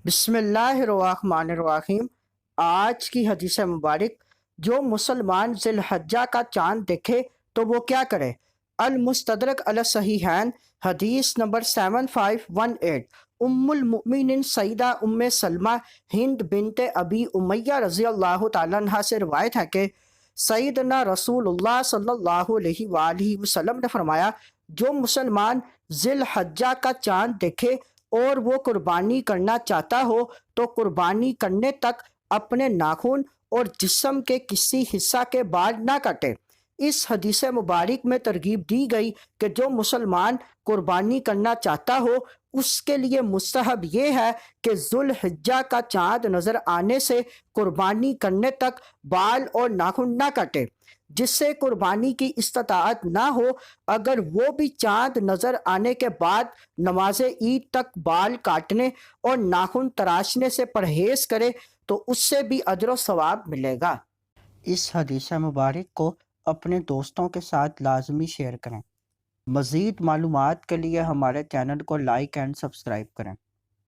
بسم اللہ الرحمن الرحیم۔ آج کی حدیث مبارک، جو مسلمان ذی الحجہ کا چاند دیکھے تو وہ کیا کرے؟ المستدرک علی الصحیحین، حدیث نمبر 7518۔ ام المؤمنین سیدہ ام سلمہ ہند بنت ابی امیہ رضی اللہ تعالیٰ عنہ سے روایت ہے کہ سیدنا رسول اللہ صلی اللہ علیہ وآلہ وسلم نے فرمایا، جو مسلمان ذی الحجہ کا چاند دیکھے اور وہ قربانی کرنا چاہتا ہو تو قربانی کرنے تک اپنے ناخن اور جسم کے کسی حصہ کے بال نہ کاٹے۔ اس حدیث مبارک میں ترغیب دی گئی کہ جو مسلمان قربانی کرنا چاہتا ہو اس کے لیے مستحب یہ ہے کہ ذی الحجہ کا چاند نظر آنے سے قربانی کرنے تک بال اور ناخن نہ کاٹے۔ جس سے قربانی کی استطاعت نہ ہو، اگر وہ بھی چاند نظر آنے کے بعد نماز عید تک بال کاٹنے اور ناخن تراشنے سے پرہیز کرے تو اس سے بھی اجر و ثواب ملے گا۔ اس حدیث مبارک کو اپنے دوستوں کے ساتھ لازمی شیئر کریں۔ مزید معلومات کے لیے ہمارے چینل کو لائک اینڈ سبسکرائب کریں۔